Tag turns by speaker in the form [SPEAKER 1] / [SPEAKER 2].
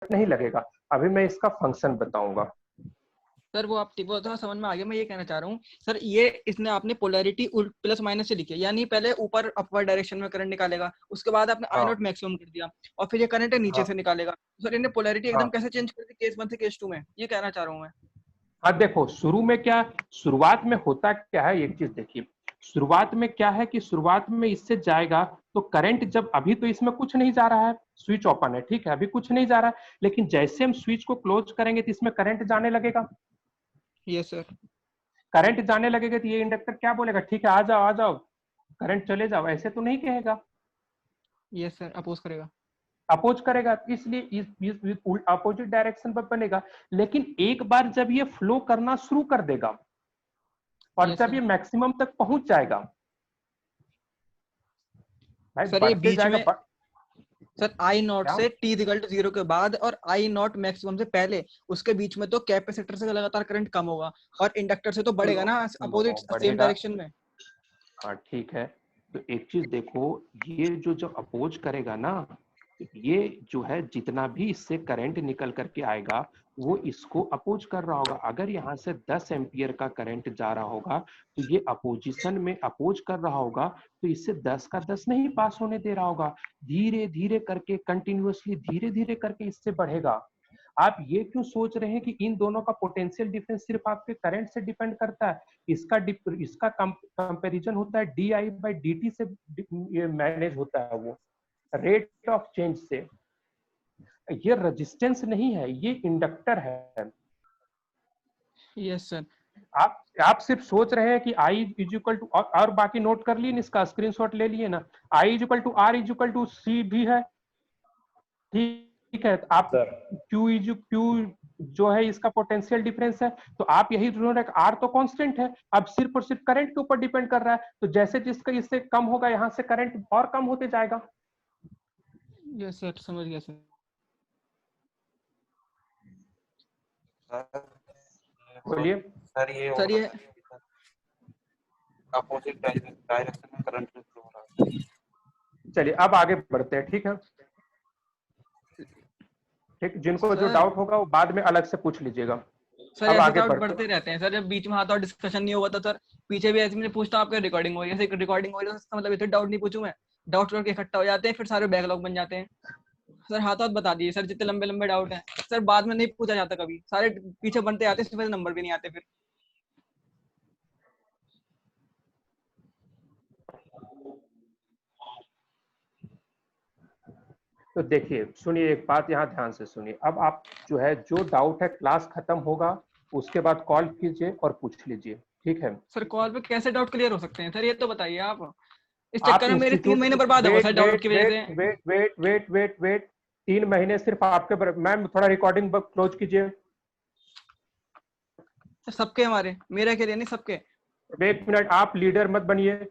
[SPEAKER 1] नहीं लगेगा। अभी मैं इसका फंक्शन बताऊंगा।
[SPEAKER 2] सर वो आप वो तो समझ में आ गया, मैं ये कहना चाह रहा हूँ सर, ये इसने आपने पोलैरिटी प्लस माइनस से लिखी है, यानी पहले ऊपर अपवर्ड डायरेक्शन में करंट निकालेगा, उसके बाद आपने आई
[SPEAKER 1] हाँ
[SPEAKER 2] नॉट मैक्सिमम कर दिया, और फिर ये करंट नीचे
[SPEAKER 1] हाँ
[SPEAKER 2] से निकालेगा। सर इन्हें पोलैरिटी एकदम
[SPEAKER 1] हाँ
[SPEAKER 2] कैसे चेंज कर दी केस 1 से केस 2 में, ये कहना चाह रहा हूँ मैं।
[SPEAKER 1] हाँ। देखो शुरू में क्या, शुरुआत में होता क्या है, एक चीज देखिए, शुरुआत में क्या है कि शुरुआत में इससे जाएगा तो करंट, जब अभी तो इसमें कुछ नहीं जा रहा है, स्विच ओपन है, ठीक है, अभी कुछ नहीं जा रहा है, लेकिन जैसे हम स्विच को क्लोज करेंगे तो इसमें करंट जाने लगेगा।
[SPEAKER 2] Yes sir.
[SPEAKER 1] करंट जाने लगेगा तो ये इंडक्टर क्या बोलेगा, ठीक है आ जाओ करंट चले जाओ, ऐसे तो नहीं कहेगा,
[SPEAKER 2] यस सर, अपोज करेगा।
[SPEAKER 1] अपोज करेगा, इसलिए इस अपोजिट डायरेक्शन पर बनेगा। लेकिन एक बार जब ये फ्लो करना शुरू कर देगा और
[SPEAKER 2] यस
[SPEAKER 1] जब
[SPEAKER 2] सर।
[SPEAKER 1] ये मैक्सिमम तक पहुंच जाएगा, भाई
[SPEAKER 2] सर ये
[SPEAKER 1] बढ़ते
[SPEAKER 2] बीच
[SPEAKER 1] जाएगा
[SPEAKER 2] में, सर आई नॉट
[SPEAKER 1] क्या,
[SPEAKER 2] से टी इक्वल टू 0 के बाद और आई नॉट मैक्सिमम से पहले, उसके बीच में तो कैपेसिटर से लगातार करंट कम होगा और इंडक्टर से तो बढ़ेगा
[SPEAKER 1] सुनो
[SPEAKER 2] ना
[SPEAKER 1] सुनो
[SPEAKER 2] अपोजिट सेम
[SPEAKER 1] बढ़ेगा,
[SPEAKER 2] डायरेक्शन में।
[SPEAKER 1] हाँ ठीक है। तो एक चीज देखो, ये जो अपोज करेगा ना, ये जो है जितना भी इससे करंट निकल करके आएगा वो इसको अपोज कर रहा होगा। अगर यहाँ से 10 एम्पियर का करंट जा रहा होगा तो ये अपोजिशन में अपोज कर रहा होगा, तो इससे 10 का 10 नहीं पास होने दे रहा होगा, धीरे धीरे करके कंटिन्यूअसली धीरे धीरे करके इससे बढ़ेगा। आप ये क्यों सोच रहे हैं कि इन दोनों का पोटेंशियल डिफरेंस सिर्फ आपके करंट से डिपेंड करता है? इसका कंपैरिजन होता है D I by D T से, ये मैनेज होता है वो रेट ऑफ चेंज से। ये रेजिस्टेंस नहीं है, ये इंडक्टर है।
[SPEAKER 2] Yes sir.
[SPEAKER 1] आप सिर्फ सोच रहे हैं कि आई इज इक्वल टू, और बाकी नोट कर लिए, इसका स्क्रीनशॉट ले लिए ना, I is equal to R is equal to C भी है, ठीक है। आप
[SPEAKER 3] सर
[SPEAKER 1] क्यू जो है इसका पोटेंशियल डिफरेंस है, तो आप यही ढूंढ रहे हैं, आर तो कांस्टेंट है, अब सिर्फ और सिर्फ करंट के ऊपर डिपेंड कर रहा है, तो जैसे जिसका इससे कम होगा यहाँ से करंट और कम होते जाएगा।
[SPEAKER 2] यस सर, समझ गया सर।
[SPEAKER 1] बोलिए।
[SPEAKER 3] सर ये
[SPEAKER 2] सर ये
[SPEAKER 3] अपोजिट डायरेक्शन में करंट फ्लो हो रहा है।
[SPEAKER 1] चलिए अब आगे बढ़ते हैं, ठीक है, ठीक, जिनको जो
[SPEAKER 2] सर,
[SPEAKER 1] डाउट होगा वो बाद में अलग से पूछ लीजिएगा।
[SPEAKER 2] सर
[SPEAKER 1] अब
[SPEAKER 2] ऐसे
[SPEAKER 1] आगे
[SPEAKER 2] डाउट
[SPEAKER 1] बढ़ते
[SPEAKER 2] बढ़ते रहते हैं सर, जब बीच में हाथ और डिस्कशन नहीं हुआ था सर, पीछे भी ऐसे मैंने पूछता हूँ आपके रिकॉर्डिंग हो रही है, ऐसे रिकॉर्डिंग हो रही है तो मतलब इतने डाउट नहीं पूछूं मैं, डाउट करके इकट्ठा हो जाते हैं, फिर सारे बैकलॉग बन जाते हैं। सर हाथ बता दिए सर, जितने लंबे लंबे डाउट हैं सर, बाद में नहीं पूछा जाता कभी, सारे पीछे बनते आते हैं, नंबर भी नहीं आते फिर।
[SPEAKER 1] तो देखिए सुनिए, एक बात यहाँ ध्यान से सुनिए, अब आप जो है जो डाउट है क्लास खत्म होगा उसके बाद कॉल कीजिए और पूछ लीजिए, ठीक है।
[SPEAKER 2] सर कॉल पे कैसे डाउट क्लियर हो सकते हैं सर, ये तो बताइए आप, इस
[SPEAKER 1] आप
[SPEAKER 2] चक्कर में मेरे 3
[SPEAKER 1] इंस्टीट्यूट,
[SPEAKER 2] महीने बर्बाद हो गए
[SPEAKER 1] वेट
[SPEAKER 2] सर डाउट
[SPEAKER 1] वेट
[SPEAKER 2] की वजह
[SPEAKER 1] वेट
[SPEAKER 2] से।
[SPEAKER 1] Wait wait wait wait wait 3 महीने सिर्फ आपके मैम थोड़ा रिकॉर्डिंग क्लोज कीजिए,
[SPEAKER 2] सबके, हमारे, मेरा के लिए नहीं, सबके।
[SPEAKER 1] 1 मिनट, आप लीडर मत बनिए,